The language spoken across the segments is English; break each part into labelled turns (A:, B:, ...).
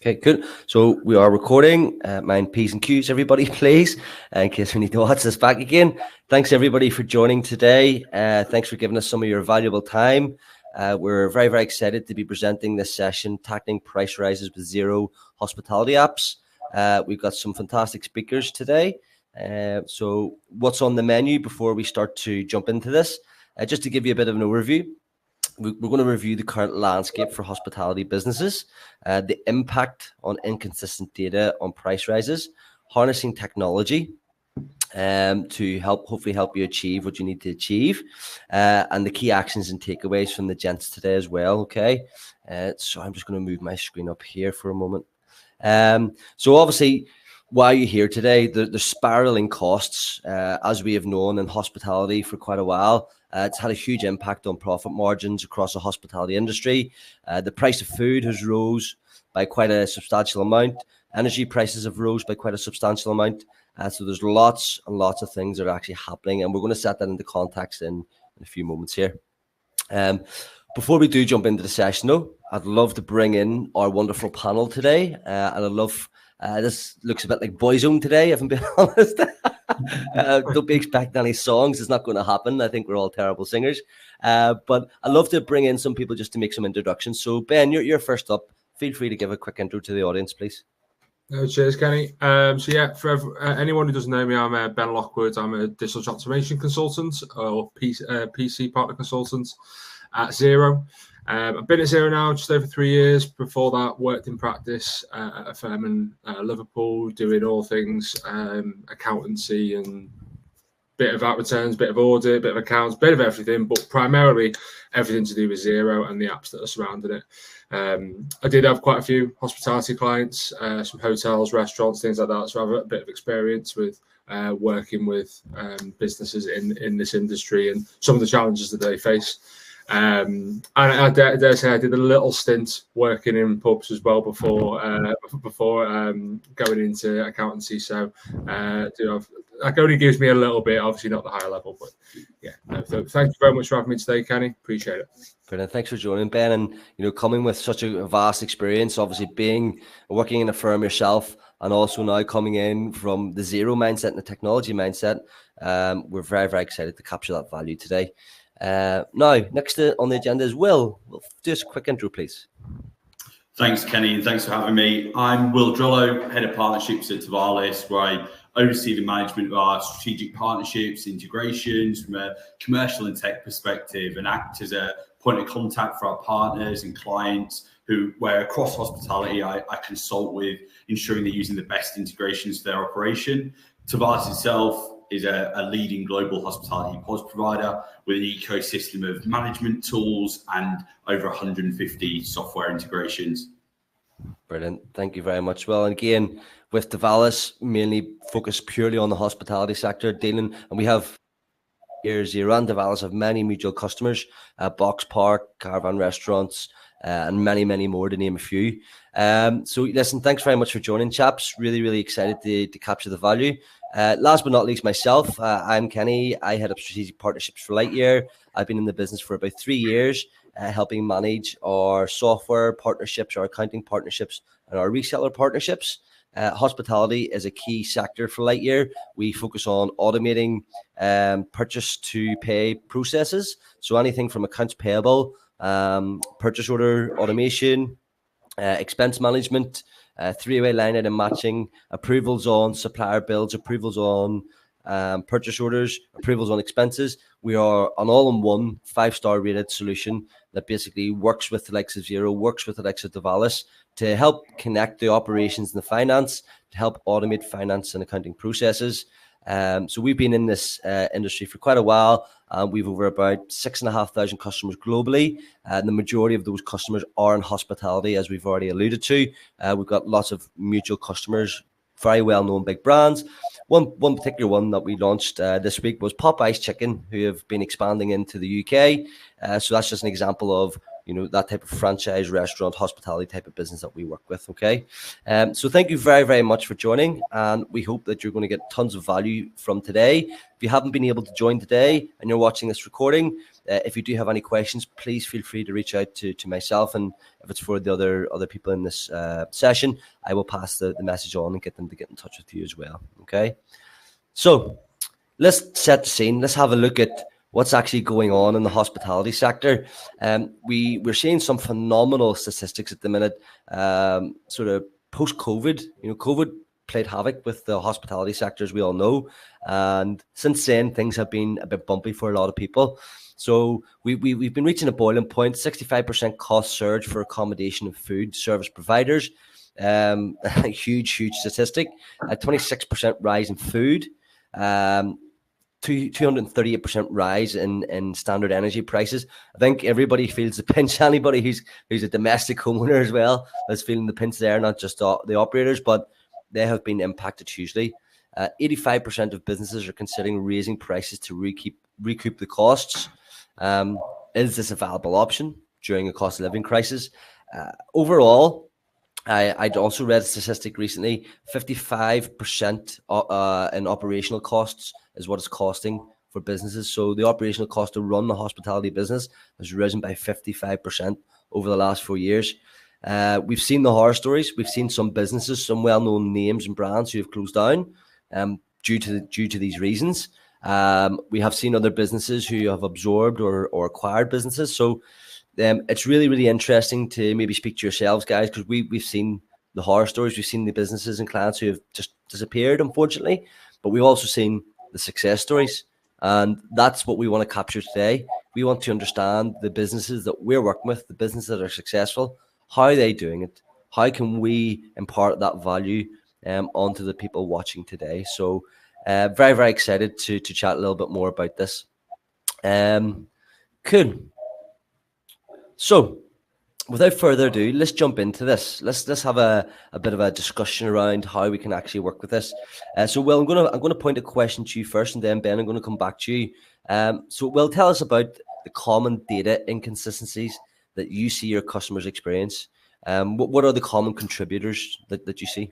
A: Okay, good. So we are recording. Mind P's and Q's, everybody, please, in case we need to watch this back again. Thanks, everybody, for joining today. Thanks for giving us some of your valuable time. We're very, very excited to be presenting this session, tackling price rises with Xero hospitality apps. We've got some fantastic speakers today. So what's on the menu before we start to jump into this? Just to give you a bit of an overview. We're going to review the current landscape for hospitality businesses, the impact on inconsistent data on price rises, harnessing technology to hopefully help you achieve what you need to achieve, and the key actions and takeaways from the gents today as well. Okay, so I'm just going to move my screen up here for a moment. So obviously, why are you here today? The spiraling costs, as we have known in hospitality for quite a while. It's had a huge impact on profit margins across the hospitality industry. The price of food has rose by quite a substantial amount. Energy prices have rose by quite a substantial amount. So there's lots and lots of things that are actually happening, and we're going to set that into context in a few moments here. Before we do jump into the session, though, I'd love to bring in our wonderful panel today, and I'd love. This looks a bit like Boyzone today, if I'm being honest. Don't be expecting any songs. It's not going to happen. I think we're all terrible singers. But I'd love to bring in some people just to make some introductions. So, Ben, you're first up. Feel free to give a quick intro to the audience, please.
B: Cheers, Kenny. For anyone who doesn't know me, I'm Ben Lockwood. I'm a digital transformation consultant or PC partner consultant at Xero. I've been at Xero now just over 3 years. Before that, worked in practice at a firm in Liverpool, doing all things accountancy and bit of VAT returns, bit of audit, bit of accounts, bit of everything, but primarily everything to do with Xero and the apps that are surrounding it. I did have quite a few hospitality clients, some hotels, restaurants, things like that. So I have a bit of experience with working with businesses in this industry and some of the challenges that they face. And I dare say I did a little stint working in pubs as well before going into accountancy. So that only gives me a little bit, obviously not the higher level, but yeah. So thank you very much for having me today, Kenny. Appreciate it.
A: Brilliant. Thanks for joining, Ben. And coming with such a vast experience, obviously working in a firm yourself, and also now coming in from the Xero mindset and the technology mindset, we're very, very excited to capture that value today. Now, next on the agenda is Will. Will, do us a quick intro, please.
C: Thanks, Kenny, and thanks for having me. I'm Will Drollo, Head of Partnerships at Tavalis, where I oversee the management of our strategic partnerships, integrations from a commercial and tech perspective, and act as a point of contact for our partners and clients where across hospitality I consult with, ensuring they're using the best integrations for their operation. Tavalis itself is a leading global hospitality POS provider with an ecosystem of management tools and over 150 software integrations.
A: Brilliant. Thank you very much. Well, and again, with Tavalis, mainly focused purely on the hospitality sector, and we have here Xero and Tavalis have many mutual customers, Box Park, Caravan Restaurants, and many, many more, to name a few. So listen, thanks very much for joining, chaps. Really, really excited to capture the value. Last but not least, myself, I'm Kenny. I head up strategic partnerships for Lightyear. I've been in the business for about 3 years, helping manage our software partnerships, our accounting partnerships, and our reseller partnerships. Hospitality is a key sector for Lightyear. We focus on automating purchase to pay processes. So anything from accounts payable, purchase order automation, expense management, three-way line item matching, approvals on supplier bills, approvals on purchase orders, approvals on expenses. We are an all-in-one 5-star rated solution that basically works with the likes of Xero, works with the likes of Tavalis to help connect the operations and the finance, to help automate finance and accounting processes. So we've been in this industry for quite a while. We've over about 6,500 customers globally. The majority of those customers are in hospitality, as we've already alluded to. We've got lots of mutual customers, very well-known big brands. One particular one that we launched this week was Popeye's Chicken, who have been expanding into the UK. So that's just an example of that type of franchise, restaurant, hospitality type of business that we work with. Okay. So thank you very, very much for joining. And we hope that you're going to get tons of value from today. If you haven't been able to join today and you're watching this recording, if you do have any questions, please feel free to reach out to myself. And if it's for the other people in this session, I will pass the message on and get them to get in touch with you as well. Okay. So let's set the scene. Let's have a look at what's actually going on in the hospitality sector. We're seeing some phenomenal statistics at the minute, sort of post-COVID. COVID played havoc with the hospitality sector, as we all know. And since then, things have been a bit bumpy for a lot of people. So we've been reaching a boiling point, 65% cost surge for accommodation and food service providers. A huge statistic, a 26% rise in food. 238% rise in standard energy prices. I think everybody feels the pinch. Anybody who's a domestic homeowner as well is feeling the pinch there, not just the operators, but they have been impacted hugely. 85% of businesses are considering raising prices to recoup the costs. Is this a viable option during a cost of living crisis? Overall, I'd also read a statistic recently, 55% in operational costs is what it's costing for businesses. So the operational cost to run the hospitality business has risen by 55% over the last 4 years. We've seen the horror stories. We've seen some businesses, some well-known names and brands who have closed down due to these reasons. We have seen other businesses who have absorbed or acquired businesses. So it's really interesting to maybe speak to yourselves, guys, because we've seen the horror stories. We've seen the businesses and clients who have just disappeared, unfortunately, but we've also seen the success stories, and that's what we want to capture today. We want to understand the businesses that we're working with, the businesses that are successful. How are they doing it? How can we impart that value onto the people watching today? So very excited to chat a little bit more about this. Cool. So without further ado, let's jump into this. Let's have a bit of a discussion around how we can actually work with this. So Will, I'm gonna point a question to you first, and then Ben, I'm gonna come back to you. So Will, tell us about the common data inconsistencies that you see your customers experience. What are the common contributors that you see?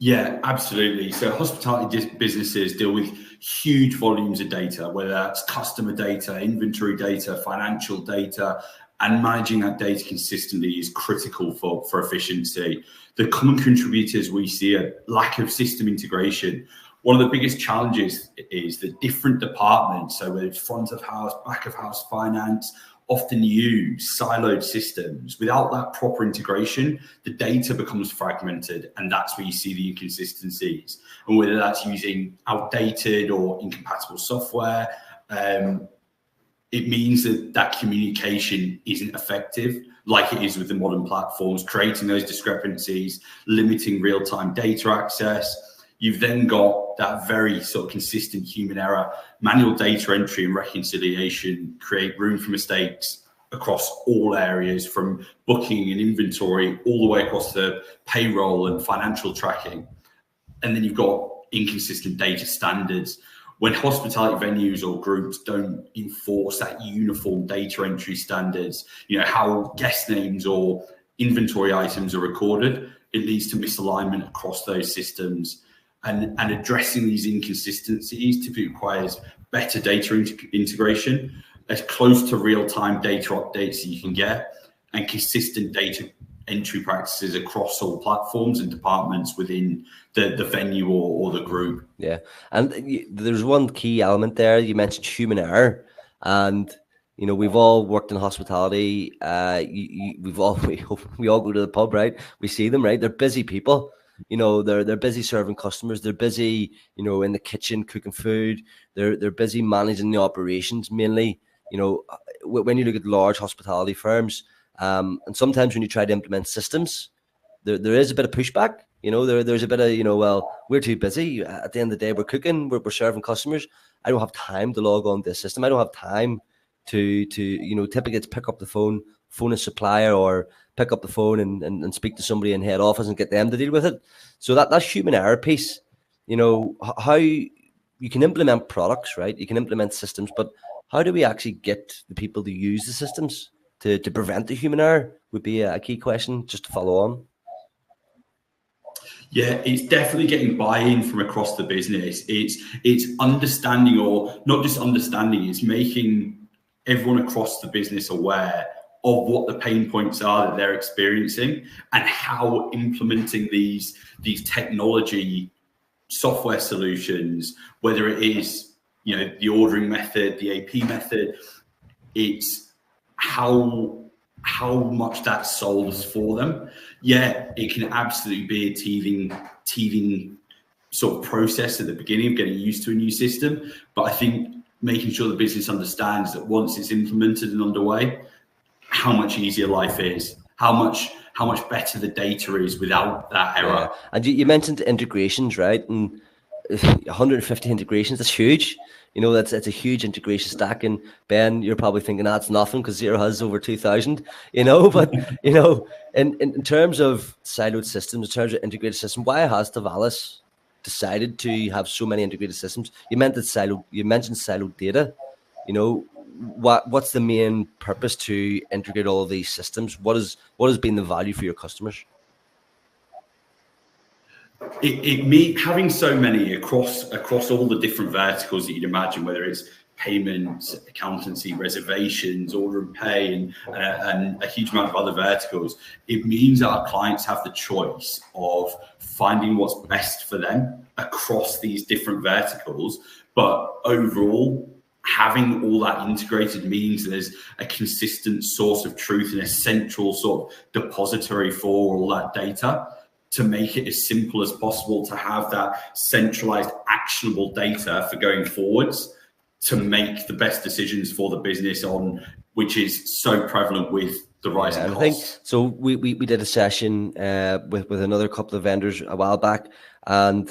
C: Yeah, absolutely. So hospitality businesses deal with huge volumes of data, whether that's customer data, inventory data, financial data, and managing that data consistently is critical for efficiency. The common contributors we see are lack of system integration. One of the biggest challenges is that different departments, so whether it's front of house, back of house, finance, often use siloed systems. Without that proper integration, the data becomes fragmented, and that's where you see the inconsistencies. And whether that's using outdated or incompatible software, it means that communication isn't effective like it is with the modern platforms, creating those discrepancies, limiting real-time data access. You've then got that very sort of consistent human error. Manual data entry and reconciliation create room for mistakes across all areas, from booking and inventory all the way across to payroll and financial tracking. And then you've got inconsistent data standards. When hospitality venues or groups don't enforce that uniform data entry standards, how guest names or inventory items are recorded, it leads to misalignment across those systems. And addressing these inconsistencies typically requires better data integration, as close to real-time data updates that you can get, and consistent data entry practices across all platforms and departments within the venue or the group.
A: Yeah, and there's one key element there. You mentioned human error, and we've all worked in hospitality. We all go to the pub, right? We see them, right? They're busy people. They're busy serving customers. They're busy, in the kitchen cooking food. They're busy managing the operations mainly. When you look at large hospitality firms, and sometimes when you try to implement systems, there is a bit of pushback. There's a bit of, well, we're too busy. At the end of the day, we're cooking, we're serving customers. I don't have time to log on to this system. I don't have time to typically it's pick up the phone a supplier, or pick up the phone and speak to somebody in head office and get them to deal with it. So that human error piece, how you can implement products, right? You can implement systems, but how do we actually get the people to use the systems? to prevent the human error would be a key question, just to follow on.
C: Yeah, it's definitely getting buy-in from across the business. It's understanding, or not just understanding, it's making everyone across the business aware of what the pain points are that they're experiencing and how implementing these technology software solutions, whether it is, you know, the ordering method, the AP method, it's how much that solves for them. Yeah, it can absolutely be a teething sort of process at the beginning of getting used to a new system. But I think making sure the business understands that once it's implemented and underway, how much easier life is, how much better the data is without that error.
A: Yeah. And you mentioned integrations, right? And 150 integrations, that's huge. You know, it's a huge integration stack. And Ben, you're probably thinking that's nothing because Xero has over 2,000, you know, but, you know, in terms of siloed systems, in terms of integrated systems, why has Tavalis decided to have so many integrated systems? You mentioned siloed data. You know, what's the main purpose to integrate all of these systems? What has been the value for your customers?
C: Having so many across all the different verticals that you'd imagine, whether it's payments, accountancy, reservations, order and pay, and a huge amount of other verticals, it means our clients have the choice of finding what's best for them across these different verticals. But overall, having all that integrated means there's a consistent source of truth and a central sort of depository for all that data, to make it as simple as possible to have that centralized actionable data for going forwards to make the best decisions for the business on, which is so prevalent with the rising costs. I think
A: so. We did a session with another couple of vendors a while back, and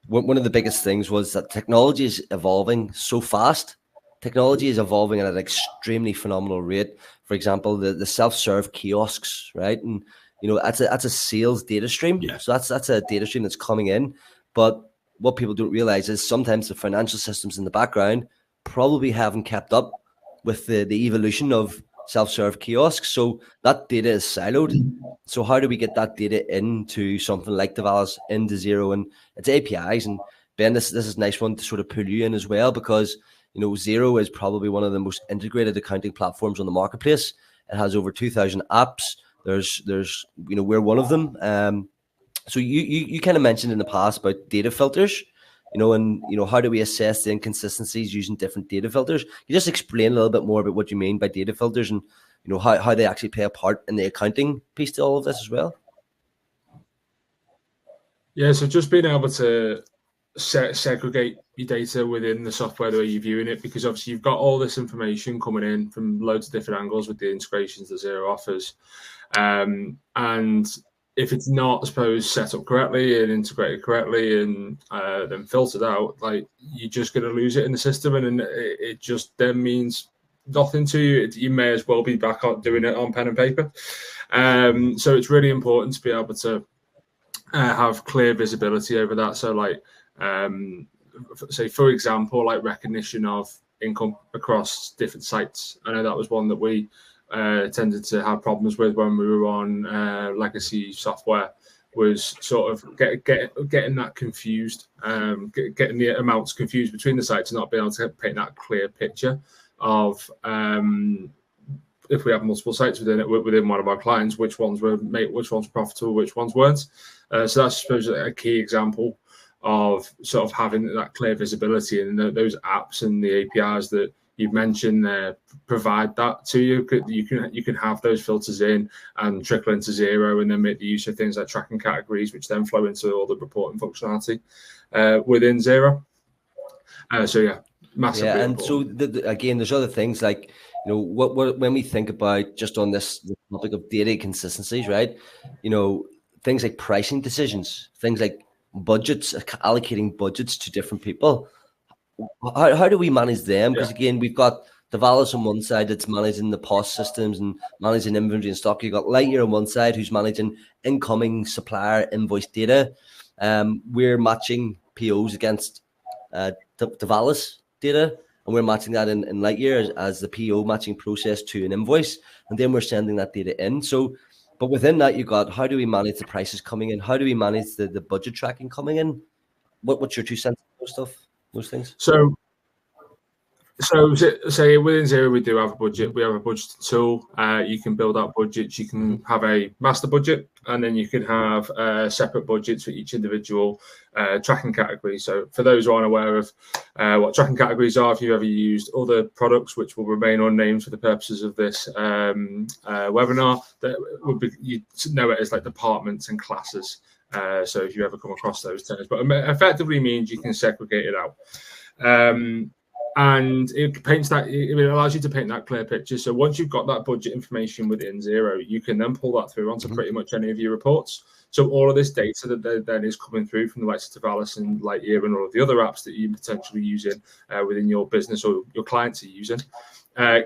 A: one of the biggest things was that technology is evolving so fast. Technology is evolving at an extremely phenomenal rate. For example, the self-serve kiosks, right? And you know, that's a sales data stream.
C: Yeah.
A: So that's a data stream that's coming in. But what people don't realize is sometimes the financial systems in the background probably haven't kept up with the evolution of self-serve kiosks. So that data is siloed. So how do we get that data into something like Tavalis, into Xero, and its APIs? And Ben, this is a nice one to sort of pull you in as well, because you know, Xero is probably one of the most integrated accounting platforms on the marketplace. It has over 2,000 apps. There's you know, we're one of them. So you kind of mentioned in the past about data filters, you know, and you know, how do we assess the inconsistencies using different data filters? Can you just explain a little bit more about what you mean by data filters, and you know, how they actually play a part in the accounting piece to all of this as well?
B: Yeah, so just being able to segregate your data within the software the way you're viewing it, because obviously you've got all this information coming in from loads of different angles with the integrations that Xero offers, and if it's not, I suppose, set up correctly and integrated correctly and then filtered out, like, you're just going to lose it in the system, and it just then means nothing to you. You may as well be back on doing it on pen and paper. So it's really important to be able to have clear visibility over that. So like, say, for example, like recognition of income across different sites. I know that was one that we tended to have problems with when we were on legacy software, was sort of getting that confused, getting the amounts confused between the sites and not being able to paint that clear picture of if we have multiple sites within one of our clients, which ones were profitable, which ones weren't. So that's, I suppose, a key example of sort of having that clear visibility, and those apps and the APIs that you've mentioned there provide that to you. You can have those filters in and trickle into Xero, and then make the use of things like tracking categories, which then flow into all the reporting functionality within Xero. So yeah, massively.
A: Yeah, and important. So again, there's other things like, you know, what when we think about just on this topic of data consistencies, right? You know, things like pricing decisions, things like budgets, allocating budgets to different people. How do we manage them? Because again, we've got Tavalis on one side that's managing the POS systems and managing inventory and stock. You've got Lightyear on one side who's managing incoming supplier invoice data. We're matching POs against Tavalis data, and we're matching that in Lightyear as the PO matching process to an invoice, and then we're sending that data in. So, but within that, you've got how do we manage the prices coming in? How do we manage the budget tracking coming in? What's your 2 cents on those stuff, those things?
B: So say within Xero, we do have a budget. We have a budgeting tool. You can build out budgets. You can have a master budget, and then you can have separate budgets for each individual tracking category. So for those who aren't aware of what tracking categories are, if you've ever used other products, which will remain unnamed for the purposes of this webinar, that would be, you know it as like departments and classes. So if you ever come across those terms, but effectively means you can segregate it out. And it paints that, it allows you to paint that clear picture. So once you've got that budget information within Xero, you can then pull that through onto pretty much any of your reports. So all of this data that then is coming through from the likes of Tavalis and Lightyear and all of the other apps that you're potentially using within your business or your clients are using,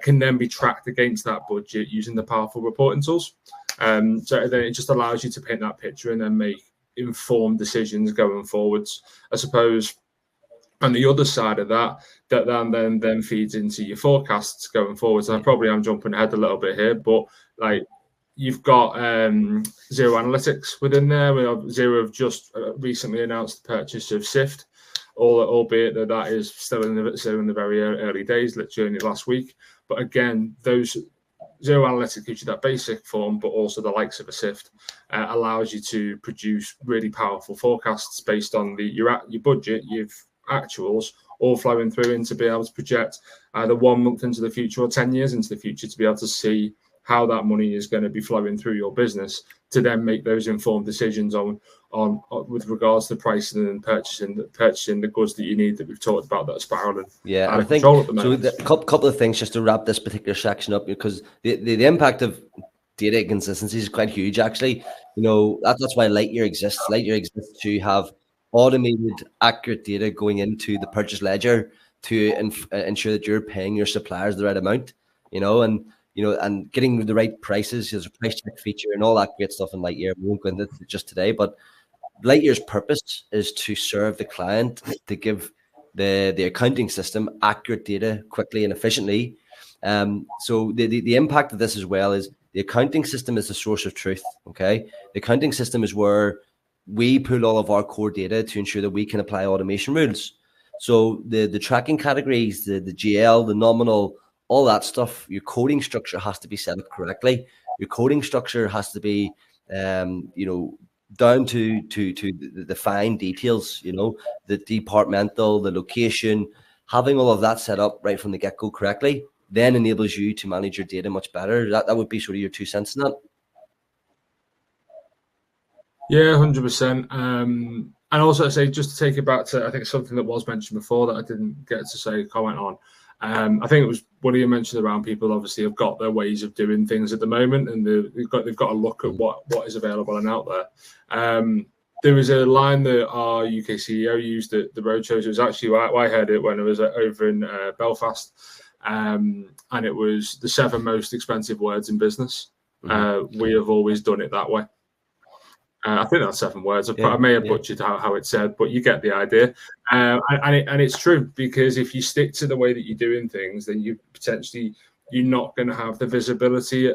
B: can then be tracked against that budget using the powerful reporting tools. So then it just allows you to paint that picture and then make informed decisions going forwards. I suppose on the other side of that then feeds into your forecasts going forward. So I probably am jumping ahead a little bit here, but like you've got Xero Analytics within there. Xero have just recently announced the purchase of Sift, albeit that is still in the very early days, literally only last week. But again, those Xero Analytics gives you that basic form, but also the likes of a Sift allows you to produce really powerful forecasts based on your budget, your actuals, all flowing through and to be able to project either 1 month into the future or 10 years into the future to be able to see how that money is going to be flowing through your business to then make those informed decisions on with regards to pricing and purchasing the goods that you need that we've talked about that are spiraling.
A: Yeah, I think so. A couple of things just to wrap this particular section up, because the impact of data inconsistencies is quite huge. Actually, you know, that's why Lightyear exists. Lightyear exists to have automated, accurate data going into the purchase ledger to ensure that you're paying your suppliers the right amount. And getting the right prices. There's a price check feature and all that great stuff in Lightyear. We won't go into it just today, but Lightyear's purpose is to serve the client, to give the accounting system accurate data quickly and efficiently. So the impact of this as well is the accounting system is the source of truth. Okay, the accounting system is where we pull all of our core data to ensure that we can apply automation rules. So the tracking categories, the GL, the nominal, all that stuff, your coding structure has to be set up correctly. Your coding structure has to be, down to the fine details, the departmental, the location, having all of that set up right from the get-go correctly, then enables you to manage your data much better. That would be sort of your 2 cents in that.
B: Yeah, 100%. And also, I say, just to take it back to, I think something that was mentioned before that I didn't get to comment on. I think it was what you mentioned around people obviously have got their ways of doing things at the moment, and they've got to look at what is available and out there. There was a line that our UK CEO used at the roadshows. It was actually, I heard it when I was over in Belfast, and it was the 7 most expensive words in business. We have always done it that way. I think that's 7 words. I may have butchered how it said, but you get the idea. And it's true, because if you stick to the way that you're doing things, then you're not going to have the visibility.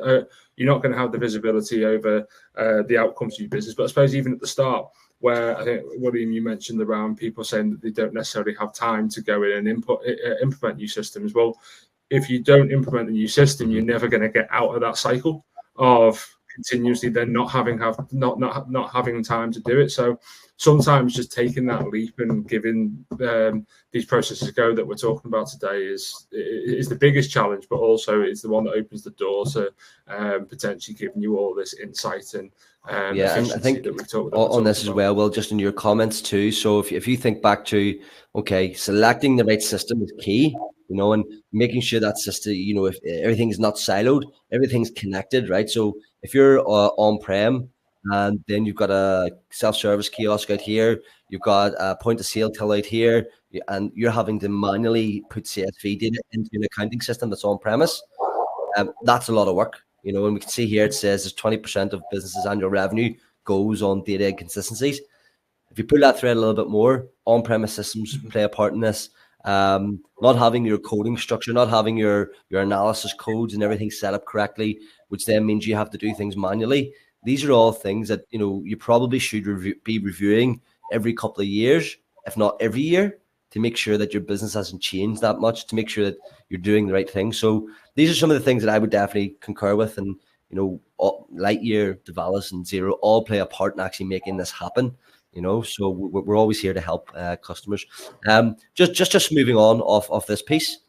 B: You're not going to have the visibility over the outcomes of your business. But I suppose even at the start, where I think, William, you mentioned around people saying that they don't necessarily have time to go in and implement new systems. Well, if you don't implement a new system, you're never going to get out of that cycle of continuously then not having time to do it. So sometimes just taking that leap and giving these processes a go that we're talking about today is the biggest challenge, but also it's the one that opens the door to potentially giving you all this insight and
A: and I think that we've talked about on this as well. Well, just in your comments too. So if you think back to, okay, selecting the right system is key, and making sure that system, if everything is not siloed, everything's connected, right? So if you're on-prem and then you've got a self-service kiosk out here, you've got a point-of-sale till out here, and you're having to manually put CSV data into an accounting system that's on-premise, that's a lot of work. And we can see here it says there's 20% of businesses' annual revenue goes on data inconsistencies. If you pull that thread a little bit more, on-premise systems play a part in this. not having your coding structure, not having your analysis codes and everything set up correctly, which then means you have to do things manually. These are all things that you probably should be reviewing every couple of years, if not every year, to make sure that your business hasn't changed that much, to make sure that you're doing the right thing. So these are some of the things that I would definitely concur with, and Lightyear, Devalis, and Xero all play a part in actually making this happen. So we're always here to help customers. Just moving on off this piece.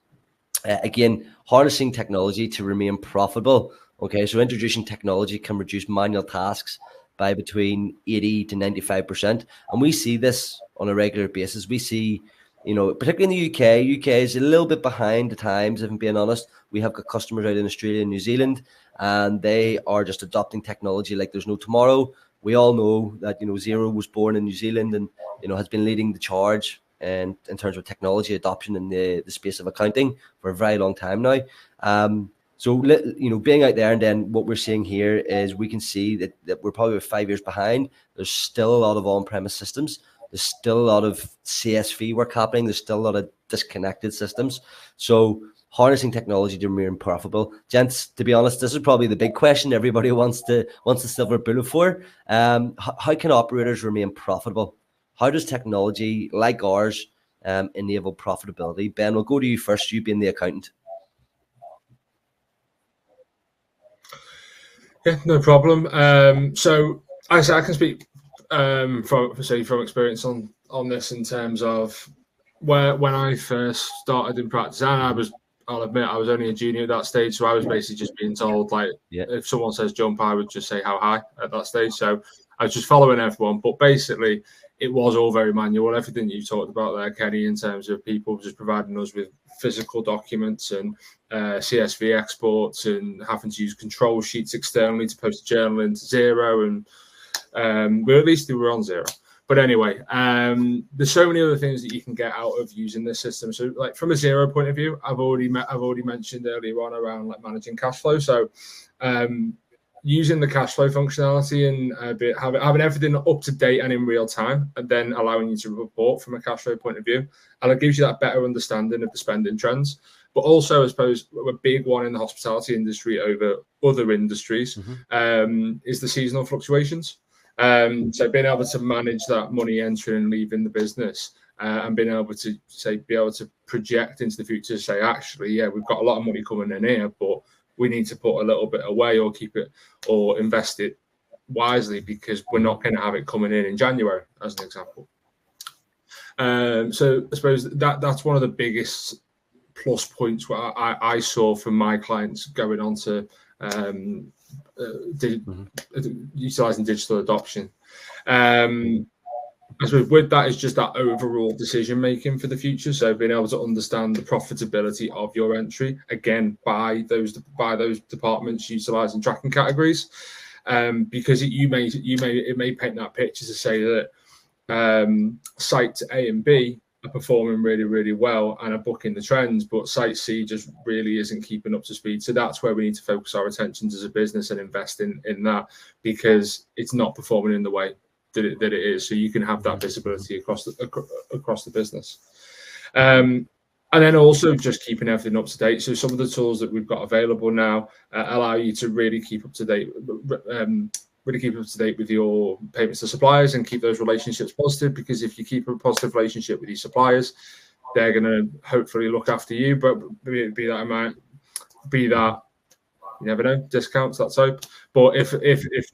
A: Again, harnessing technology to remain profitable. Okay, so introducing technology can reduce manual tasks by between 80 to 95%. And we see this on a regular basis. We see, particularly in the UK, UK is a little bit behind the times, if I'm being honest. We have got customers out in Australia and New Zealand, and they are just adopting technology like there's no tomorrow. We all know that, Xero was born in New Zealand and, has been leading the charge and in terms of technology adoption in the space of accounting for a very long time now. So, being out there, and then what we're seeing here is we can see that we're probably 5 years behind. There's still a lot of on-premise systems. There's still a lot of CSV work happening. There's still a lot of disconnected systems. So harnessing technology to remain profitable. Gents, to be honest, this is probably the big question everybody wants the silver bullet for. How can operators remain profitable? How does technology like ours enable profitability? Ben, we'll go to you first, you being the accountant.
B: Yeah, no problem. So I can speak from experience on this in terms of when I first started in practice, and I'll admit I was only a junior at that stage, so I was basically just being told, like, if someone says jump, I would just say how high at that stage. So I was just following everyone, but basically it was all very manual. Everything you talked about there, Kenny, in terms of people just providing us with physical documents and CSV exports and having to use control sheets externally to post a journal into Xero, and at least we were on Xero. But anyway, there's so many other things that you can get out of using this system. So, like, from a Xero point of view, I've already mentioned earlier on around like managing cash flow. So, using the cash flow functionality and having everything up to date and in real time, and then allowing you to report from a cash flow point of view, and it gives you that better understanding of the spending trends. But also, I suppose, a big one in the hospitality industry over other industries is the seasonal fluctuations. So being able to manage that money entering and leaving the business, and being able to project into the future, say, actually, yeah, we've got a lot of money coming in here, but we need to put a little bit away or keep it or invest it wisely because we're not going to have it coming in January, as an example. So I suppose that's one of the biggest plus points where I saw from my clients going on to utilizing digital adoption. I suppose with that is just that overall decision making for the future. So being able to understand the profitability of your entry again by those departments utilizing tracking categories, because it may paint that picture to say that sites A and B are performing really, really well and are booking the trends, but site C just really isn't keeping up to speed. So that's where we need to focus our attentions as a business and invest in that, because it's not performing in the way that it is. So you can have that visibility across the business. And then also just keeping everything up to date. So some of the tools that we've got available now allow you to really keep up to date with your payments to suppliers and keep those relationships positive, because if you keep a positive relationship with your suppliers, they're going to hopefully look after you, but be that you never know, discounts, let's hope. But if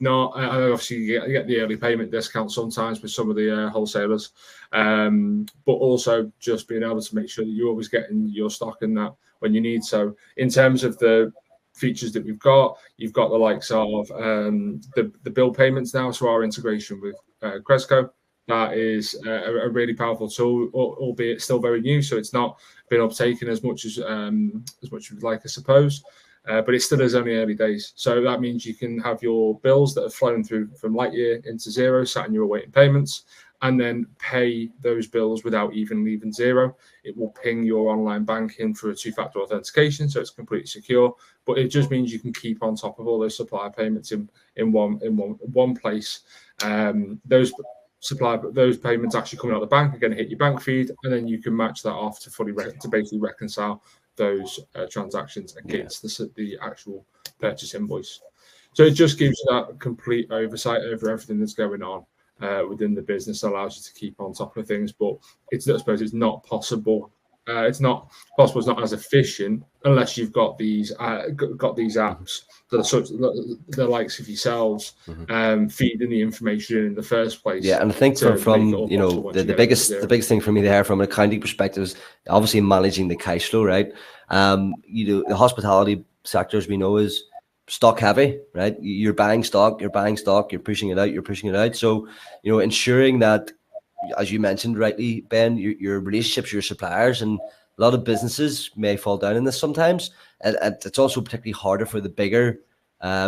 B: not, obviously you get the early payment discount sometimes with some of the wholesalers, but also just being able to make sure that you're always getting your stock in that when you need. So in terms of the features that you've got the likes of the bill payments now, so our integration with Cresco, that is a really powerful tool, albeit still very new, so it's not been uptaken as much as we'd like, I suppose, but it still is only early days. So that means you can have your bills that have flown through from Lightyear into Xero, sat in your awaiting payments, and then pay those bills without even leaving Xero. It will ping your online banking for a two-factor authentication, so it's completely secure. But it just means you can keep on top of all those supplier payments in one place. Those those payments actually coming out of the bank are going to hit your bank feed, and then you can match that off to basically reconcile those transactions against the actual purchase invoice. So it just gives you that complete oversight over everything that's going on within the business, allows you to keep on top of things. But I suppose it's not possible. It's not as efficient unless you've got these apps that are the likes of yourselves feeding the information in the first place.
A: Yeah, and I think from you know the biggest thing for me there from an accounting perspective is obviously managing the cash flow, right? You know, the hospitality sector, as we know, is stock heavy, right? You're buying stock, you're pushing it out. So, you know, ensuring that, as you mentioned rightly, Ben, your relationships with your suppliers, and a lot of businesses may fall down in this sometimes. And it's also particularly harder for the bigger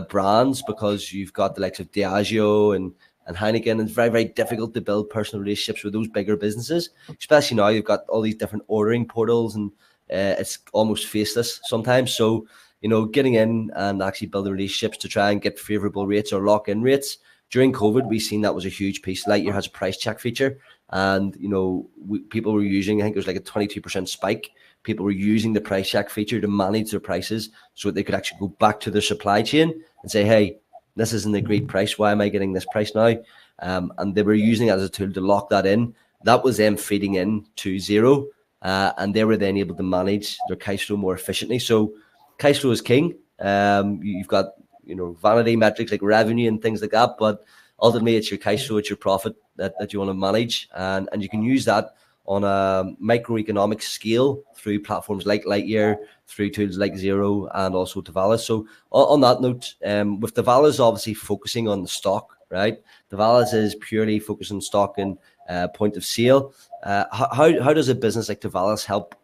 A: brands, because you've got the likes of Diageo and Heineken, and it's very, very difficult to build personal relationships with those bigger businesses, especially now you've got all these different ordering portals, and it's almost faceless sometimes. So, you know, getting in and actually building relationships to try and get favorable rates or lock in rates. During COVID, we've seen that was a huge piece. Lightyear has a price check feature, and you know, people were using, I think it was like a 22% spike. People were using the price check feature to manage their prices so that they could actually go back to their supply chain and say, hey, this isn't a great price. Why am I getting this price now? And they were using it as a tool to lock that in. That was them feeding in to Xero, and they were then able to manage their cash flow more efficiently. So cash flow is king. You've got, you know, vanity metrics like revenue and things like that, but ultimately it's your cash flow, it's your profit that you want to manage, and you can use that on a microeconomic scale through platforms like Lightyear, through tools like Xero, and also Tavalis. So on that note, with Tavalis obviously focusing on the stock, right? Tavalis is purely focused on stock and point of sale. How does a business like Tavalis help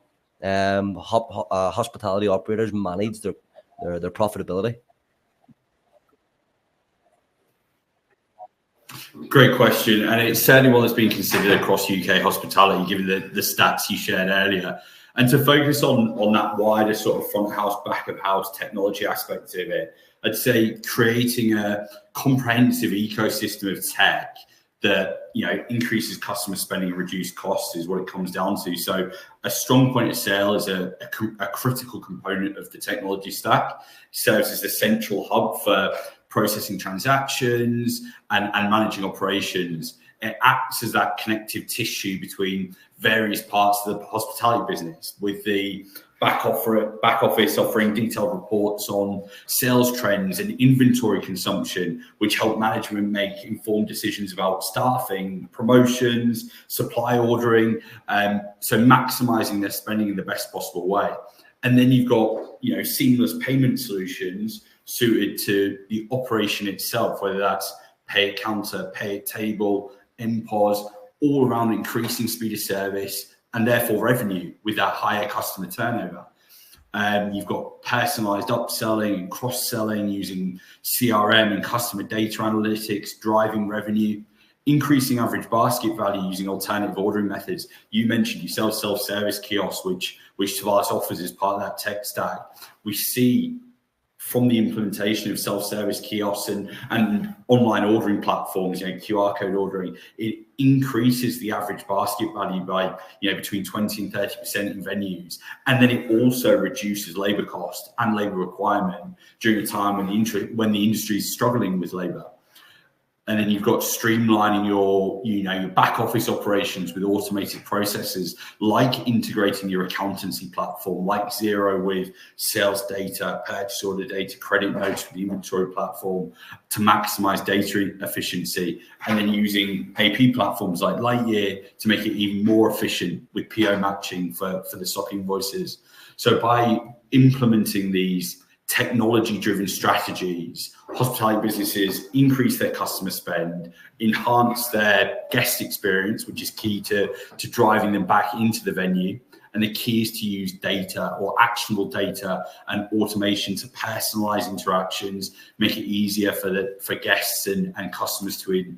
A: hospitality operators manage their profitability?
C: Great question, and it's certainly one that's been considered across UK hospitality, given the stats you shared earlier. And to focus on that wider sort of front of house, back of house technology aspect of it, I'd say creating a comprehensive ecosystem of tech that, you know, increases customer spending and reduce costs is what it comes down to. So a strong point of sale is a critical component of the technology stack. It serves as the central hub for processing transactions and managing operations. It acts as that connective tissue between various parts of the hospitality business, with the back office offering detailed reports on sales trends and inventory consumption, which help management make informed decisions about staffing, promotions, supply ordering, so maximizing their spending in the best possible way. And then you've got, you know, seamless payment solutions suited to the operation itself, whether that's pay at counter, pay at table, MPOS, all around increasing speed of service and therefore revenue with that higher customer turnover. You've got personalized upselling and cross-selling using CRM and customer data analytics, driving revenue, increasing average basket value using alternative ordering methods. You mentioned your self-service kiosk, which Tavalis offers as part of that tech stack. We see from the implementation of self-service kiosks and online ordering platforms, you know, QR code ordering, it increases the average basket value by, you know, between 20 and 30% in venues. And then it also reduces labor cost and labor requirement during a time when the industry is struggling with labor. And then you've got streamlining your back office operations with automated processes, like integrating your accountancy platform, like Xero with sales data, purchase order data, credit notes with the inventory platform to maximize data efficiency. And then using AP platforms like Lightyear to make it even more efficient with PO matching for the stock invoices. So by implementing these technology-driven strategies, hospitality businesses increase their customer spend, enhance their guest experience, which is key to driving them back into the venue. And the key is to use data or actionable data and automation to personalize interactions, make it easier for guests and customers to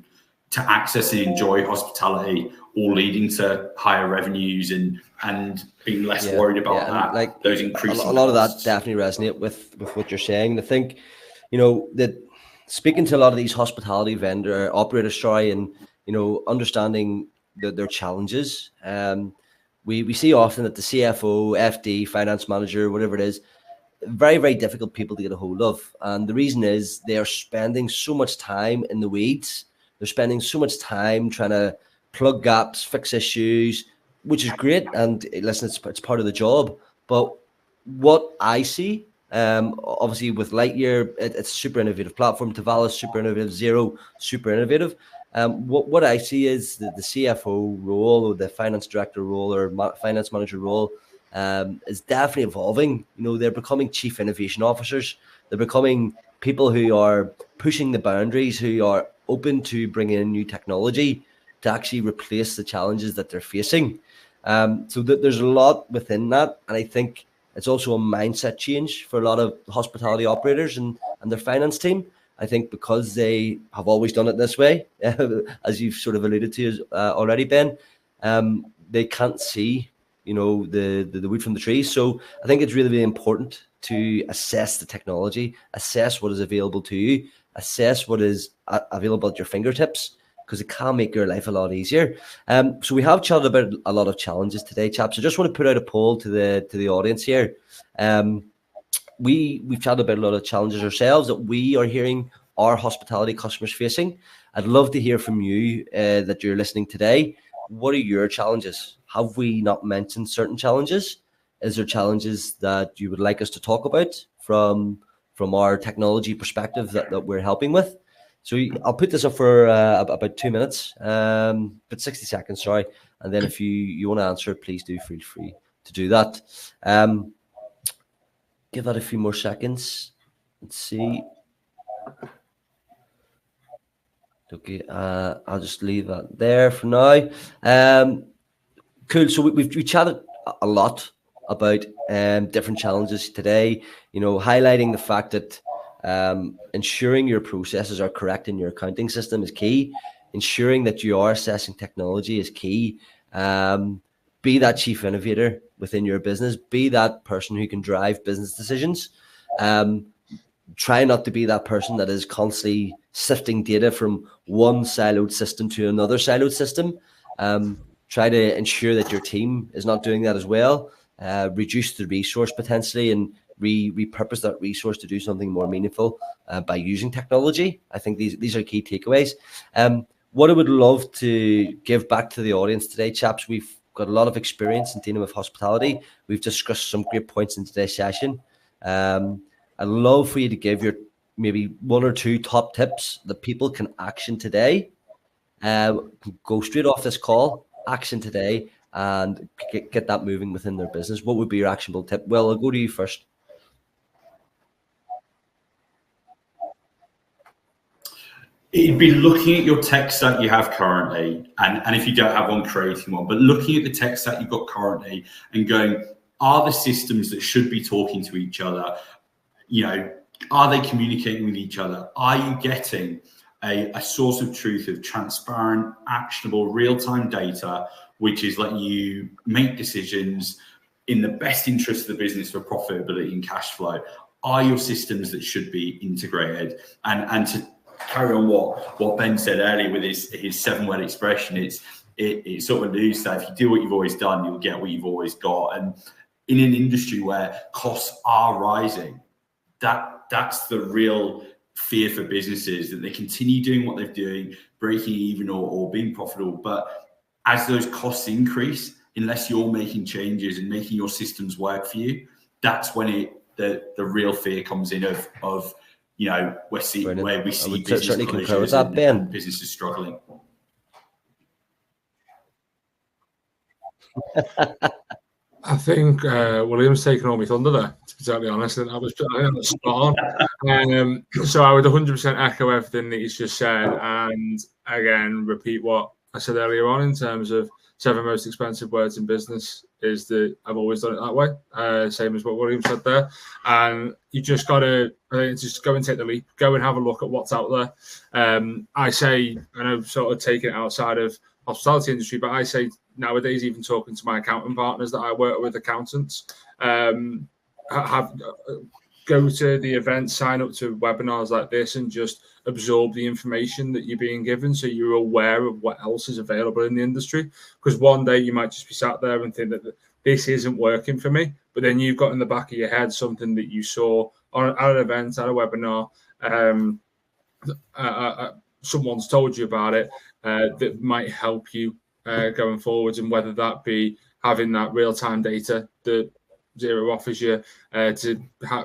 C: access and enjoy hospitality, all leading to higher revenues and being less worried about that.
A: Like
C: those increasing
A: a lot
C: costs.
A: of that definitely resonate with what you're saying. I think, you know, that speaking to a lot of these hospitality operators, and understanding their challenges. We see often that the CFO, FD, finance manager, whatever it is, very, very difficult people to get a hold of. And the reason is they are spending so much time in the weeds. They're spending so much time trying to plug gaps, fix issues, which is great. And listen, it's part of the job. But what I see, obviously with Lightyear, it's a super innovative platform. Tavalis, super innovative. Xero, super innovative. What I see is the CFO role or the finance director role or finance manager role is definitely evolving. They're becoming chief innovation officers. They're becoming people who are pushing the boundaries, who are open to bringing in new technology to actually replace the challenges that they're facing. So there's a lot within that. And I think it's also a mindset change for a lot of hospitality operators and their finance team. I think because they have always done it this way, as you've sort of alluded to already, Ben, they can't see, the wood from the trees. So I think it's really, really important to assess the technology, assess what is available to you, assess what is available at your fingertips, because it can make your life a lot easier. So we have chatted about a lot of challenges today, chaps. I just want to put out a poll to the audience here. We've chatted about a lot of challenges ourselves that we are hearing our hospitality customers facing. I'd love to hear from you that you're listening today. What are your challenges? Have we not mentioned certain challenges? Is there challenges that you would like us to talk about from our technology perspective that we're helping with? So I'll put this up for about 2 minutes, but 60 seconds, sorry. And then if you want to answer, please do feel free to do that. Give that a few more seconds. Let's see. Okay, I'll just leave that there for now. Cool. So we chatted a lot about different challenges today. Highlighting the fact that ensuring your processes are correct in your accounting system is key. Ensuring that you are assessing technology is key. Be that chief innovator within your business. Be that person who can drive business decisions. Try not to be that person that is constantly sifting data from one siloed system to another siloed system. Try to ensure that your team is not doing that as well. Reduce the resource potentially and repurpose that resource to do something more meaningful by using technology. I think these are key takeaways. What I would love to give back to the audience today, chaps, we've got a lot of experience in dealing with hospitality. We've discussed some great points in today's session. I'd love for you to give your maybe 1 or 2 top tips that people can action today. Go straight off this call, action today, and get that moving within their business. What would be your actionable tip? Well, I'll go to you first.
C: It'd be looking at your tech stack you have currently, and if you don't have one, creating one, but looking at the tech stack you've got currently and going, are the systems that should be talking to each other, are they communicating with each other? Are you getting a source of truth of transparent, actionable, real-time data, which is letting you make decisions in the best interest of the business for profitability and cash flow? Are your systems that should be integrated? And to carry on what Ben said earlier with his 7-word expression, it sort of alludes that if you do what you've always done, you'll get what you've always got. And in an industry where costs are rising, that's the real fear for businesses, that they continue doing what they're doing, breaking even or being profitable. But as those costs increase, unless you're making changes and making your systems work for you, that's when the real fear comes in of where we see business closures and businesses struggling.
B: I think William's taken all my thunder there, to be totally honest. And I was spot on. So I would 100% echo everything that he's just said. And again, repeat what I said earlier on in terms of 7 most expensive words in business is that I've always done it that way. Same as what William said there. And you just got to just go and take the leap. Go and have a look at what's out there. I say, and I've sort of taken it outside of hospitality industry, but I say nowadays, even talking to my accounting partners that I work with, accountants, go to the event, sign up to webinars like this, and just absorb the information that you're being given, so you're aware of what else is available in the industry. Because one day you might just be sat there and think that this isn't working for me, but then you've got in the back of your head something that you saw at an event, at a webinar, someone's told you about it, that might help you going forwards, and whether that be having that real-time data that Xero offers you to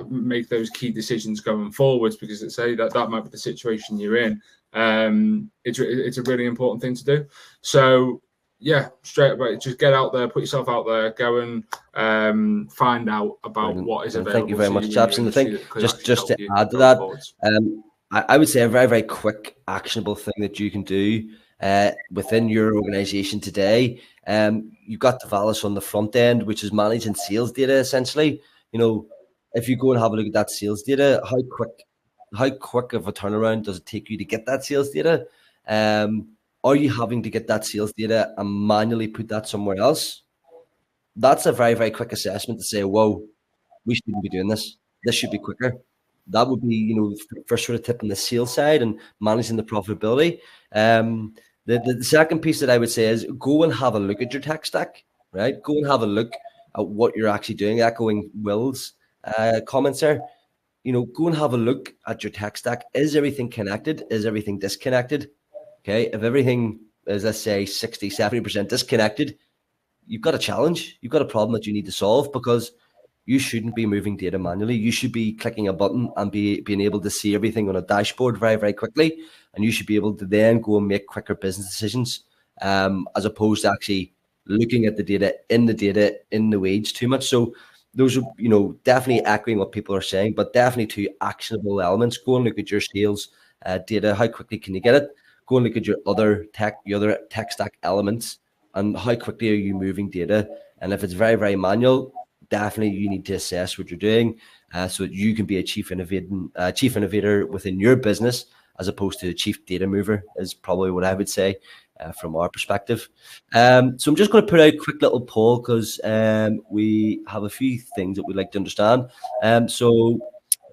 B: make those key decisions going forwards, because it's that might be the situation you're in. It's a really important thing to do. So yeah, straight away, just get out there, put yourself out there, go and find out about what is available.
A: Thank you very much, chaps. And I think just to add to that, I would say a very, very quick, actionable thing that you can do within your organization today. You've got Tavalis on the front end, which is managing sales data, essentially. You know, if you go and have a look at that sales data, how quick of a turnaround does it take you to get that sales data? Are you having to get that sales data and manually put that somewhere else? That's a very, very quick assessment to say, whoa, we shouldn't be doing this. This should be quicker. That would be, you know, first sort of tip on the sales side and managing the profitability. The second piece that I would say is go and have a look at your tech stack, right? Go and have a look at what you're actually doing, echoing Will's comments there. You know, go and have a look at your tech stack. Is everything connected? Is everything disconnected? Okay, if everything is, let's say, 60, 70% disconnected, you've got a challenge. You've got a problem that you need to solve, because you shouldn't be moving data manually. You should be clicking a button and being able to see everything on a dashboard very, very quickly. And you should be able to then go and make quicker business decisions, as opposed to actually looking at the data in the weeds too much. So those are, you know, definitely echoing what people are saying, but definitely two actionable elements. Go and look at your sales data. How quickly can you get it? Go and look at your other tech stack elements, and how quickly are you moving data? And if it's very, very manual, definitely you need to assess what you're doing, so that you can be a chief innovator within your business, as opposed to a chief data mover, is probably what I would say from our perspective. So I'm just going to put out a quick little poll, because we have a few things that we'd like to understand. So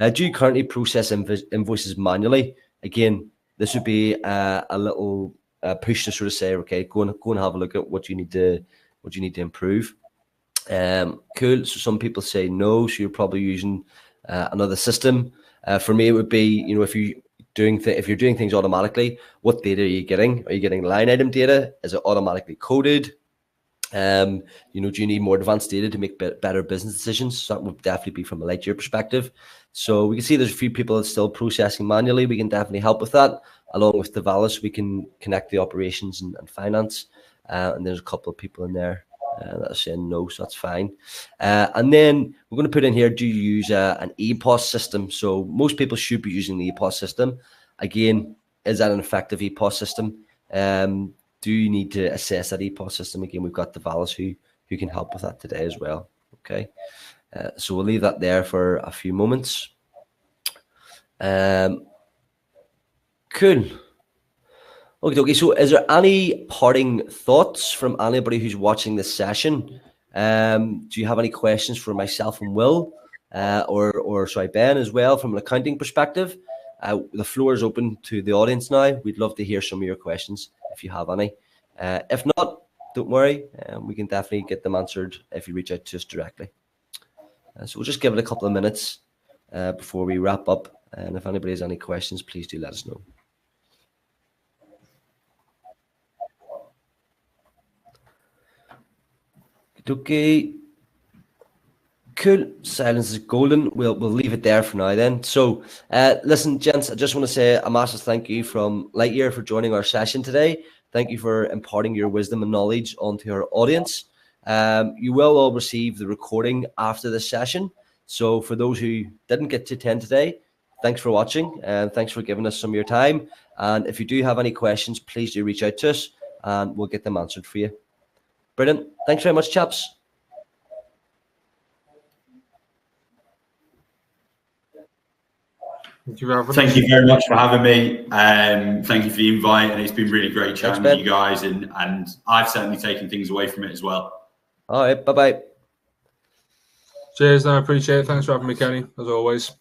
A: do you currently process invoices manually? Again, this would be a little push to sort of say, okay, go and have a look at what you need to improve. Cool. So some people say no, so you're probably using another system. For me, it would be, you know, if you're doing things automatically, what data are you getting? Are you getting line item data? Is it automatically coded? You know, do you need more advanced data to make better business decisions? So that would definitely be from a Lightyear perspective. So we can see there's a few people that's still processing manually. We can definitely help with that. Along with Tavalis, we can connect the operations and finance. And there's a couple of people in there that are saying no, so that's fine. And then we're going to put in here, do you use an EPOS system? So most people should be using the EPOS system. Again, is that an effective EPOS system? Do you need to assess that EPOS system? Again, we've got Tavalis who can help with that today as well. Okay, so we'll leave that there for a few moments. Cool. Okay, so is there any parting thoughts from anybody who's watching this session? Do you have any questions for myself and Will, or sorry, Ben as well, from an accounting perspective? The floor is open to the audience now. We'd love to hear some of your questions if you have any. If not, don't worry. We can definitely get them answered if you reach out to us directly. So we'll just give it a couple of minutes before we wrap up. And if anybody has any questions, please do let us know. Okay. Cool. Silence is golden. We'll leave it there for now then. So listen, gents, I just want to say a massive thank you from Lightyear for joining our session today. Thank you for imparting your wisdom and knowledge onto our audience. You will all receive the recording after this session. So for those who didn't get to attend today, thanks for watching and thanks for giving us some of your time. And if you do have any questions, please do reach out to us and we'll get them answered for you. Brilliant. Thanks very much, chaps.
C: Thank you very much for having me. Thank you for the invite, and it's been really great chatting with you guys, and I've certainly taken things away from it as well.
A: All right, bye-bye.
B: Cheers, no, I appreciate it. Thanks for having me, Kenny, as always.